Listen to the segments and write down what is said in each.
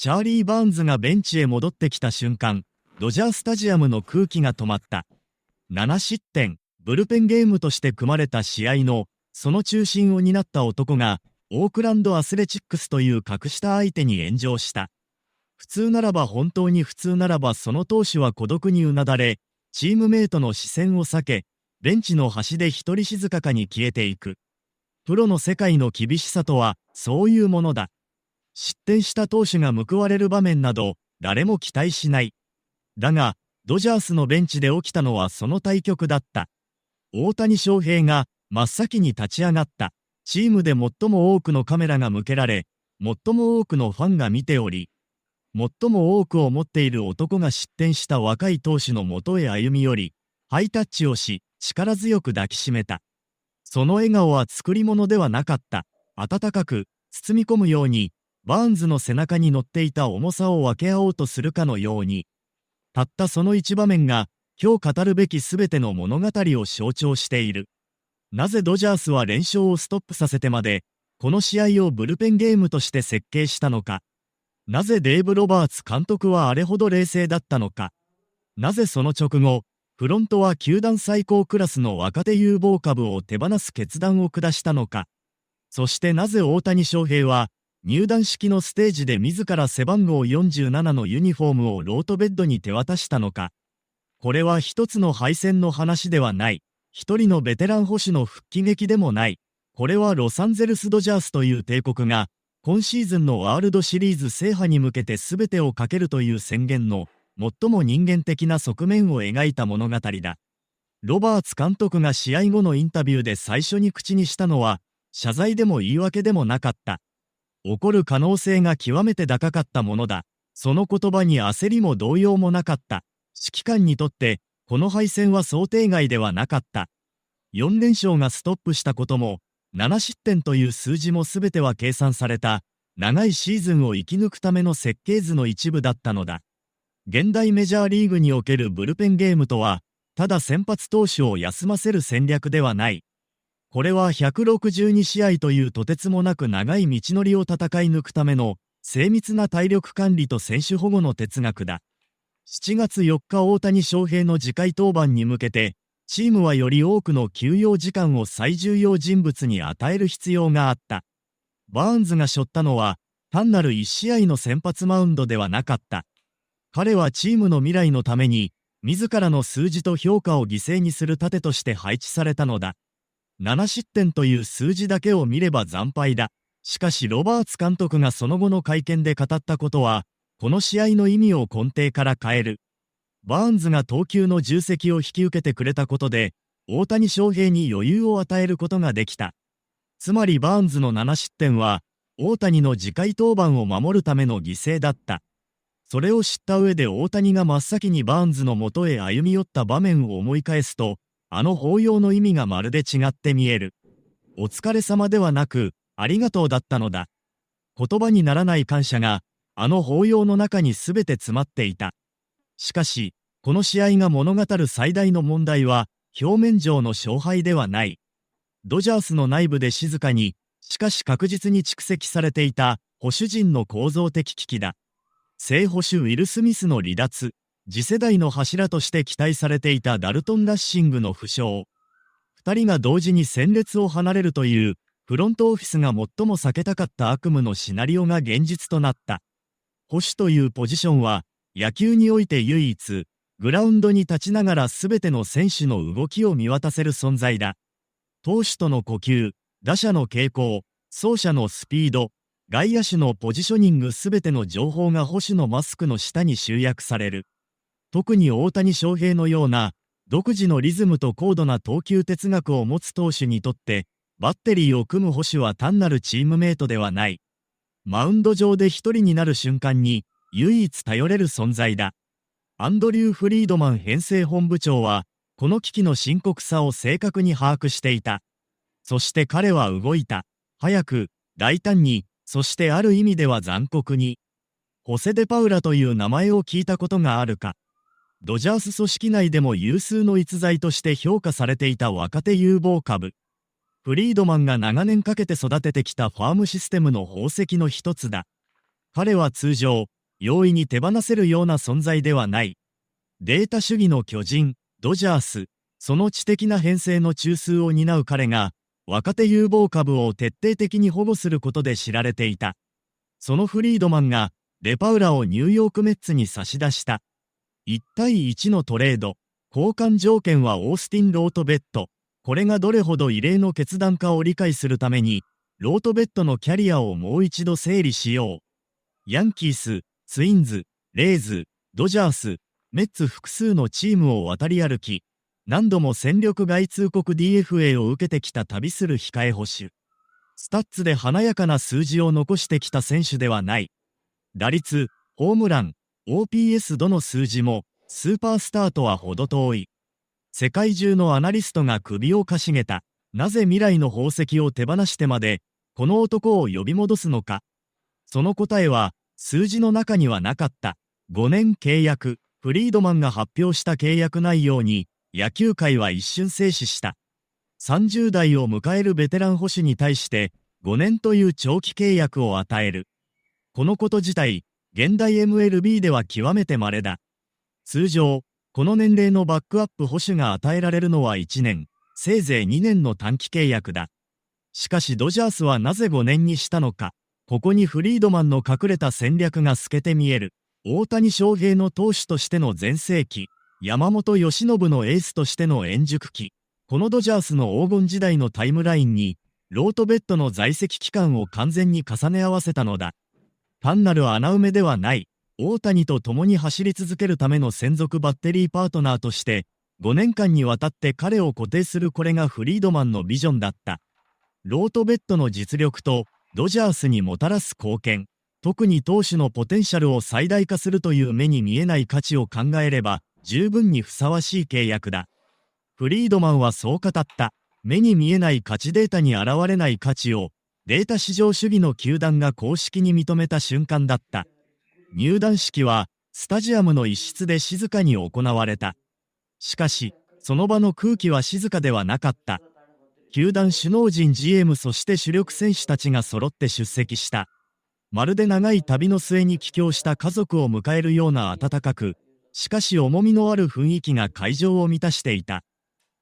チャーリー・バーンズがベンチへ戻ってきた瞬間、ドジャースタジアムの空気が止まった。7失点、ブルペンゲームとして組まれた試合の、その中心を担った男が、オークランド・アスレチックスという格下相手に炎上した。普通ならば本当に普通ならばその投手は孤独にうなだれ、チームメイトの視線を避け、ベンチの端で一人静かに消えていく。プロの世界の厳しさとは、そういうものだ。失点した投手が報われる場面など、誰も期待しない。だが、ドジャースのベンチで起きたのはその対局だった。大谷翔平が真っ先に立ち上がった。チームで最も多くのカメラが向けられ、最も多くのファンが見ており、最も多くを持っている男が失点した若い投手のもとへ歩み寄り、ハイタッチをし、力強く抱きしめた。その笑顔は作り物ではなかった。温かく、包み込むように、バーンズの背中に乗っていた重さを分け合おうとするかのように、たったその一場面が、今日語るべきすべての物語を象徴している。なぜドジャースは連勝をストップさせてまで、この試合をブルペンゲームとして設計したのか。なぜデーブ・ロバーツ監督はあれほど冷静だったのか。なぜその直後、フロントは球団最高クラスの若手有望株を手放す決断を下したのか。そしてなぜ大谷翔平は、入団式のステージで自ら背番号47のユニフォームをロートベッドに手渡したのか。これは一つの敗戦の話ではない。一人のベテラン捕手の復帰劇でもない。これはロサンゼルス・ドジャースという帝国が、今シーズンのワールドシリーズ制覇に向けて全てをかけるという宣言の、最も人間的な側面を描いた物語だ。ロバーツ監督が試合後のインタビューで最初に口にしたのは、謝罪でも言い訳でもなかった。起こる可能性が極めて高かったものだ。その言葉に焦りも動揺もなかった。指揮官にとって、この敗戦は想定外ではなかった。4連勝がストップしたことも、7失点という数字も全ては計算された、長いシーズンを生き抜くための設計図の一部だったのだ。現代メジャーリーグにおけるブルペンゲームとは、ただ先発投手を休ませる戦略ではない。これは162試合というとてつもなく長い道のりを戦い抜くための精密な体力管理と選手保護の哲学だ。7月4日大谷翔平の次回登板に向けて、チームはより多くの休養時間を最重要人物に与える必要があった。バーンズが背負ったのは、単なる1試合の先発マウンドではなかった。彼はチームの未来のために、自らの数字と評価を犠牲にする盾として配置されたのだ。7失点という数字だけを見れば惨敗だ。しかしロバーツ監督がその後の会見で語ったことは、この試合の意味を根底から変える。バーンズが投球の重責を引き受けてくれたことで、大谷翔平に余裕を与えることができた。つまりバーンズの7失点は、大谷の次回登板を守るための犠牲だった。それを知った上で大谷が真っ先にバーンズの元へ歩み寄った場面を思い返すと、あの抱擁の意味がまるで違って見える。お疲れ様ではなく、ありがとうだったのだ。言葉にならない感謝が、あの抱擁の中に全て詰まっていた。しかし、この試合が物語る最大の問題は、表面上の勝敗ではない。ドジャースの内部で静かに、しかし確実に蓄積されていた、保守陣の構造的危機だ。正捕手ウィル・スミスの離脱、次世代の柱として期待されていたダルトン・ラッシングの負傷。2人が同時に戦列を離れるという、フロントオフィスが最も避けたかった悪夢のシナリオが現実となった。捕手というポジションは、野球において唯一、グラウンドに立ちながら全ての選手の動きを見渡せる存在だ。投手との呼吸、打者の傾向、走者のスピード、外野手のポジショニング全ての情報が捕手のマスクの下に集約される。特に大谷翔平のような、独自のリズムと高度な投球哲学を持つ投手にとって、バッテリーを組む捕手は単なるチームメイトではない。マウンド上で一人になる瞬間に、唯一頼れる存在だ。アンドリュー・フリードマン編成本部長は、この危機の深刻さを正確に把握していた。そして彼は動いた。早く、大胆に、そしてある意味では残酷に。ホセ・デ・パウラという名前を聞いたことがあるか。ドジャース組織内でも有数の逸材として評価されていた若手有望株。フリードマンが長年かけて育ててきたファームシステムの宝石の一つだ。彼は通常、容易に手放せるような存在ではない。データ主義の巨人、ドジャース、その知的な編成の中枢を担う彼が、若手有望株を徹底的に保護することで知られていた。そのフリードマンが、デパウラをニューヨークメッツに差し出した。1対1のトレード。交換条件はオースティン・ロートベット。これがどれほど異例の決断かを理解するために、ロートベットのキャリアをもう一度整理しよう。ヤンキース、ツインズ、レイズ、ドジャース、メッツ複数のチームを渡り歩き、何度も戦力外通告 DFA を受けてきた旅する控え捕手。スタッツで華やかな数字を残してきた選手ではない。打率、ホームラン、OPS どの数字も、スーパースターとは程遠い。世界中のアナリストが首をかしげた。なぜ未来の宝石を手放してまで、この男を呼び戻すのか。その答えは、数字の中にはなかった。5年契約。フリードマンが発表した契約内容に、野球界は一瞬静止した。30代を迎えるベテラン捕手に対して、5年という長期契約を与える。このこと自体、現代 MLB では極めて稀だ。通常、この年齢のバックアップ捕手が与えられるのは1年、せいぜい2年の短期契約だ。しかしドジャースはなぜ5年にしたのか。ここにフリードマンの隠れた戦略が透けて見える。大谷翔平の投手としての全盛期、山本由伸のエースとしての円熟期、このドジャースの黄金時代のタイムラインに、ロートベッドの在籍期間を完全に重ね合わせたのだ。単なる穴埋めではない。大谷と共に走り続けるための専属バッテリーパートナーとして、5年間にわたって彼を固定するこれがフリードマンのビジョンだった。ロートベッドの実力と、ドジャースにもたらす貢献、特に投手のポテンシャルを最大化するという目に見えない価値を考えれば、十分にふさわしい契約だ。フリードマンはそう語った。目に見えない価値データに現れない価値を、データ至上主義の球団が公式に認めた瞬間だった。入団式は、スタジアムの一室で静かに行われた。しかし、その場の空気は静かではなかった。球団首脳陣 GM そして主力選手たちが揃って出席した。まるで長い旅の末に帰郷した家族を迎えるような温かく、しかし重みのある雰囲気が会場を満たしていた。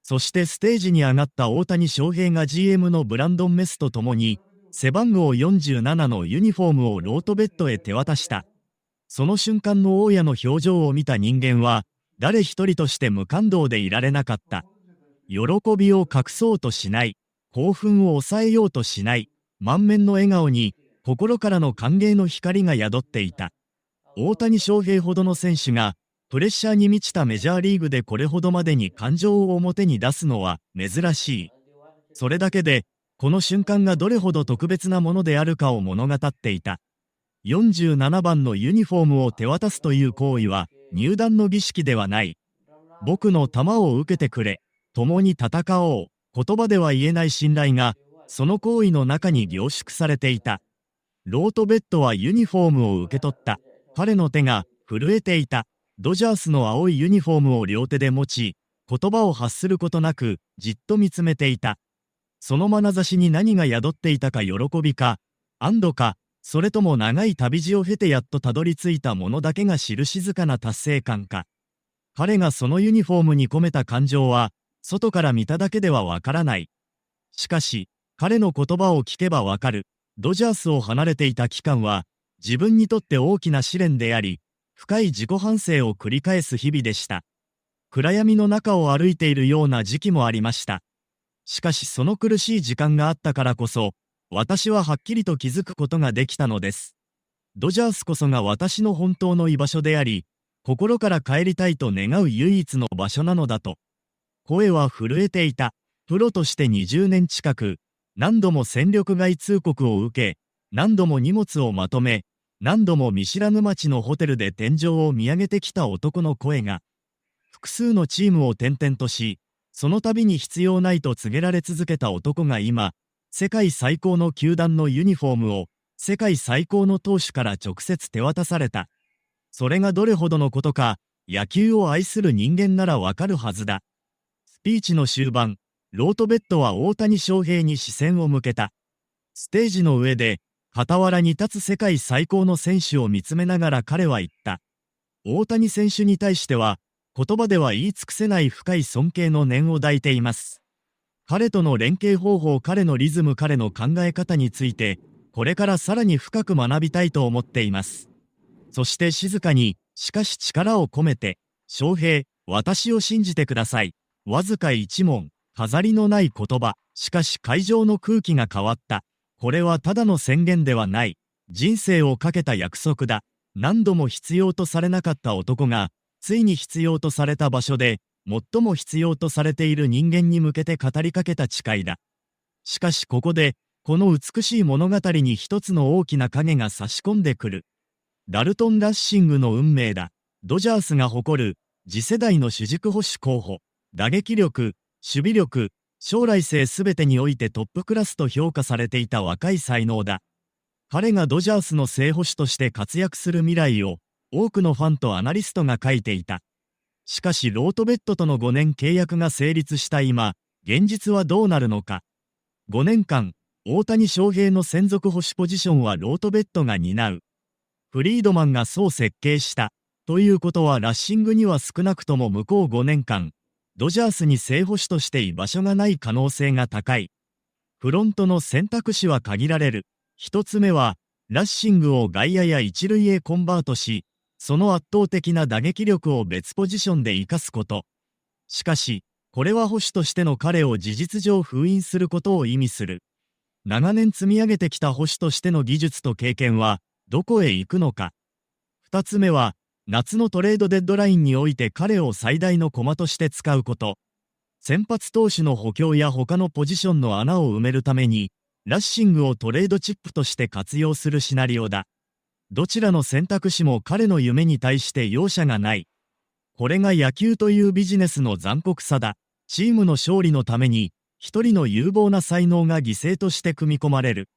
そしてステージに上がった大谷翔平が GM のブランドン・メスと共に、背番号47のユニフォームをロートベッドへ手渡した。その瞬間の大家の表情を見た人間は、誰一人として無感動でいられなかった。喜びを隠そうとしない。興奮を抑えようとしない。満面の笑顔に、心からの歓迎の光が宿っていた。大谷翔平ほどの選手が、プレッシャーに満ちたメジャーリーグでこれほどまでに感情を表に出すのは珍しい。それだけで、この瞬間がどれほど特別なものであるかを物語っていた。47番のユニフォームを手渡すという行為は、入団の儀式ではない。僕の球を受けてくれ。共に戦おう。言葉では言えない信頼が、その行為の中に凝縮されていた。ロートベッドはユニフォームを受け取った。彼の手が震えていた。ドジャースの青いユニフォームを両手で持ち、言葉を発することなく、じっと見つめていた。その眼差しに何が宿っていたか喜びか、安堵か、それとも長い旅路を経てやっとたどり着いたものだけが知る静かな達成感か。彼がそのユニフォームに込めた感情は、外から見ただけではわからない。しかし、彼の言葉を聞けばわかる。ドジャースを離れていた期間は、自分にとって大きな試練であり、深い自己反省を繰り返す日々でした。暗闇の中を歩いているような時期もありました。しかしその苦しい時間があったからこそ、私ははっきりと気づくことができたのです。ドジャースこそが私の本当の居場所であり、心から帰りたいと願う唯一の場所なのだと。声は震えていた。プロとして20年近く、何度も戦力外通告を受け、何度も荷物をまとめ、何度も見知らぬ町のホテルで天井を見上げてきた男の声が、複数のチームを転々とし、その度に必要ないと告げられ続けた男が今、世界最高の球団のユニフォームを、世界最高の投手から直接手渡された。それがどれほどのことか、野球を愛する人間ならわかるはずだ。スピーチの終盤、ロートベッドは大谷翔平に視線を向けた。ステージの上で、傍らに立つ世界最高の選手を見つめながら彼は言った。大谷選手に対しては、言葉では言い尽くせない深い尊敬の念を抱いています。彼との連携方法、彼のリズム、彼の考え方について、これからさらに深く学びたいと思っています。そして静かに、しかし力を込めて、翔平、私を信じてください。わずか一問、飾りのない言葉、しかし会場の空気が変わった。これはただの宣言ではない。人生をかけた約束だ。何度も必要とされなかった男が、ついに必要とされた場所で、最も必要とされている人間に向けて語りかけた誓いだ。しかしここで、この美しい物語に一つの大きな影が差し込んでくる。ダルトン・ラッシングの運命だ。ドジャースが誇る、次世代の主軸保守候補。打撃力、守備力、将来性すべてにおいてトップクラスと評価されていた若い才能だ。彼がドジャースの正捕手として活躍する未来を、多くのファンとアナリストが書いていた。しかしロートベッドとの5年契約が成立した今、現実はどうなるのか。5年間、大谷翔平の専属保守ポジションはロートベッドが担う。フリードマンがそう設計した。ということはラッシングには少なくとも向こう5年間、ドジャースに正捕手として居場所がない可能性が高い。フロントの選択肢は限られる。一つ目は、ラッシングを外野や一塁へコンバートし、その圧倒的な打撃力を別ポジションで生かすこと。しかし、これは保守としての彼を事実上封印することを意味する。長年積み上げてきた保守としての技術と経験は、どこへ行くのか。二つ目は、夏のトレードデッドラインにおいて彼を最大の駒として使うこと。先発投手の補強や他のポジションの穴を埋めるために、ラッシングをトレードチップとして活用するシナリオだ。どちらの選択肢も彼の夢に対して容赦がない。これが野球というビジネスの残酷さだ。チームの勝利のために、一人の有望な才能が犠牲として組み込まれる。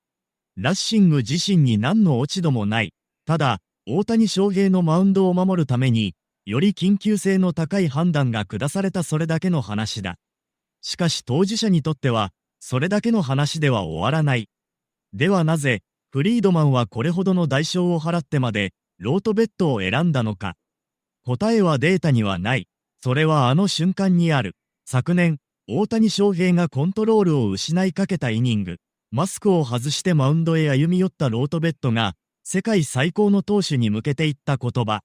ラッシング自身に何の落ち度もない。ただ、大谷翔平のマウンドを守るために、より緊急性の高い判断が下された、それだけの話だ。しかし当事者にとっては、それだけの話では終わらない。ではなぜ、フリードマンはこれほどの代償を払ってまで、ロートベッドを選んだのか。答えはデータにはない。それはあの瞬間にある。昨年、大谷翔平がコントロールを失いかけたイニング、マスクを外してマウンドへ歩み寄ったロートベッドが、世界最高の投手に向けて言った言葉。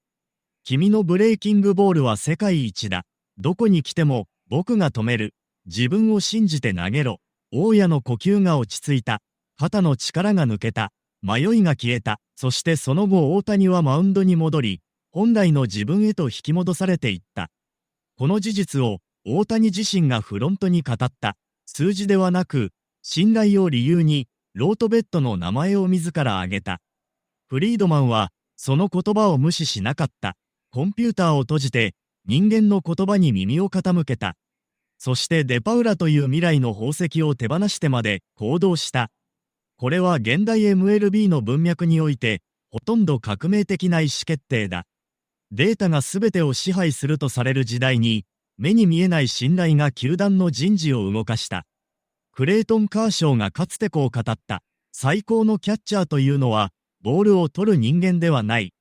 君のブレイキングボールは世界一だ。どこに来ても、僕が止める。自分を信じて投げろ。大家の呼吸が落ち着いた。肩の力が抜けた。迷いが消えた。そしてその後大谷はマウンドに戻り、本来の自分へと引き戻されていった。この事実を大谷自身がフロントに語った。数字ではなく、信頼を理由に、ロートベッドの名前を自ら挙げた。フリードマンは、その言葉を無視しなかった。コンピューターを閉じて、人間の言葉に耳を傾けた。そしてデパウラという未来の宝石を手放してまで行動した。これは現代 MLB の文脈において、ほとんど革命的な意思決定だ。データが全てを支配するとされる時代に、目に見えない信頼が球団の人事を動かした。クレイトン・カーショーがかつてこう語った。最高のキャッチャーというのは、ボールを取る人間ではない。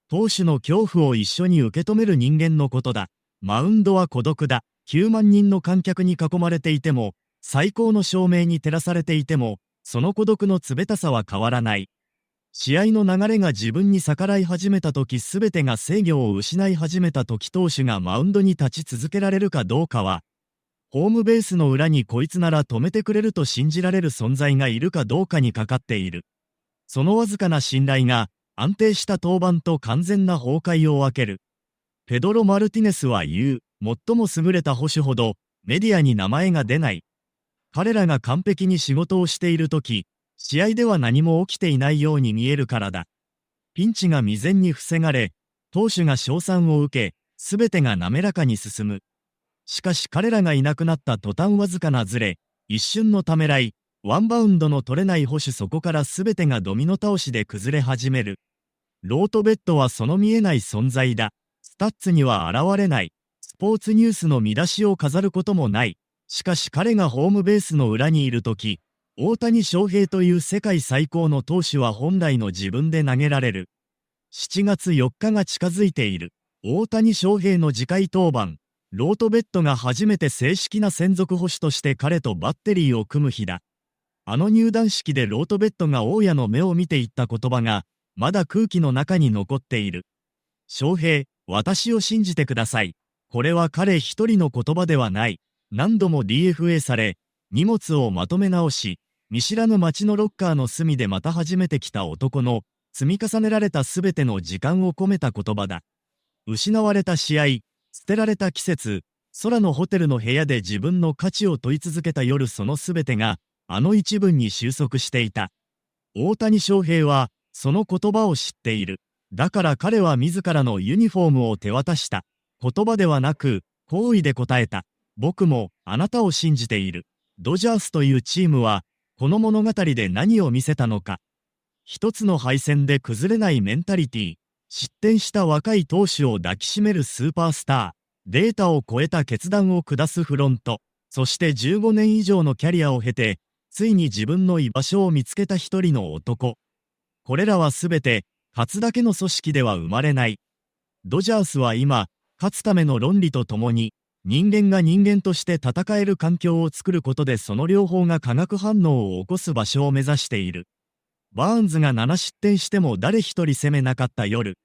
投手の恐怖を一緒に受け止める人間のことだ。マウンドは孤独だ。9万人の観客に囲まれていても、最高の照明に照らされていても、その孤独の冷たさは変わらない。試合の流れが自分に逆らい始めた時、全てが制御を失い始めた時、投手がマウンドに立ち続けられるかどうかは、ホームベースの裏にこいつなら止めてくれると信じられる存在がいるかどうかにかかっている。そのわずかな信頼が安定した登板と完全な崩壊を分ける。ペドロ・マルティネスは言う、最も優れた捕手ほどメディアに名前が出ない。彼らが完璧に仕事をしているとき、試合では何も起きていないように見えるからだ。ピンチが未然に防がれ、投手が称賛を受け、すべてが滑らかに進む。しかし彼らがいなくなった途端わずかなズレ、一瞬のためらい、ワンバウンドの取れない捕手、そこからすべてがドミノ倒しで崩れ始める。ロートベッドはその見えない存在だ。スタッツには現れない。スポーツニュースの見出しを飾ることもない。しかし彼がホームベースの裏にいるとき、大谷翔平という世界最高の投手は本来の自分で投げられる。7月4日が近づいている。大谷翔平の次回登板。ロートベッドが初めて正式な専属捕手として彼とバッテリーを組む日だ。あの入団式でロートベッドが大家の目を見て言った言葉が、まだ空気の中に残っている。翔平、私を信じてください。これは彼一人の言葉ではない。何度も DFA され、荷物をまとめ直し、見知らぬ街のロッカーの隅でまた初めて来た男の積み重ねられたすべての時間を込めた言葉だ。失われた試合、捨てられた季節、空のホテルの部屋で自分の価値を問い続けた夜、そのすべてがあの一文に収束していた。大谷翔平はその言葉を知っている。だから彼は自らのユニフォームを手渡した。言葉ではなく行為で答えた。僕もあなたを信じている。ドジャースというチームはこの物語で何を見せたのか。一つの敗戦で崩れないメンタリティ、失点した若い投手を抱きしめるスーパースター、データを超えた決断を下すフロント、そして15年以上のキャリアを経て、ついに自分の居場所を見つけた一人の男。これらはすべて、勝つだけの組織では生まれない。ドジャースは今、勝つための論理とともに、人間が人間として戦える環境を作ることでその両方が化学反応を起こす場所を目指している。バーンズが7失点しても誰一人攻めなかった夜。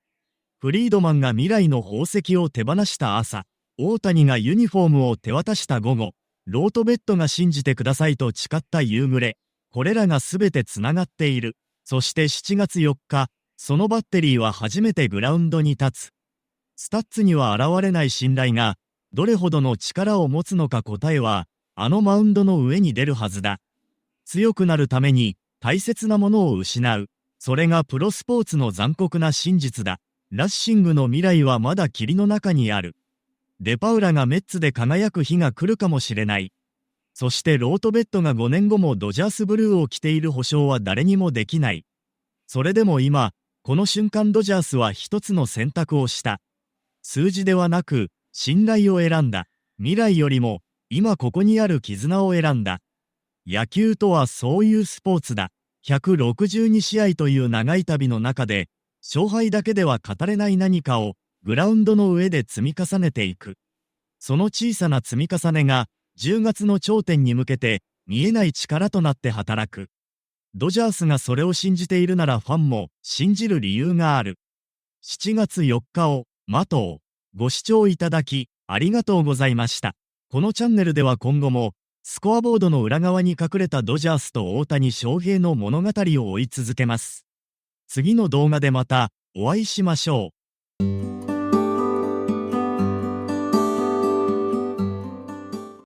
フリードマンが未来の宝石を手放した朝。大谷がユニフォームを手渡した午後。ロートベッドが信じてくださいと誓った夕暮れ。これらがすべてつながっている。そして7月4日、そのバッテリーは初めてグラウンドに立つ。スタッツには現れない信頼が、どれほどの力を持つのか。答えは、あのマウンドの上に出るはずだ。強くなるために、大切なものを失う。それがプロスポーツの残酷な真実だ。ラッシングの未来はまだ霧の中にある。デパウラがメッツで輝く日が来るかもしれない。そしてロートベッドが5年後もドジャースブルーを着ている保証は誰にもできない。それでも今、この瞬間ドジャースは一つの選択をした。数字ではなく、信頼を選んだ。未来よりも、今ここにある絆を選んだ。野球とはそういうスポーツだ。162試合という長い旅の中で、勝敗だけでは語れない何かをグラウンドの上で積み重ねていく。その小さな積み重ねが10月の頂点に向けて見えない力となって働く。ドジャースがそれを信じているならファンも信じる理由がある。7月4日を待とう。ご視聴いただきありがとうございました。このチャンネルでは今後もスコアボードの裏側に隠れたドジャースと大谷翔平の物語を追い続けます。次の動画でまたお会いしましょう。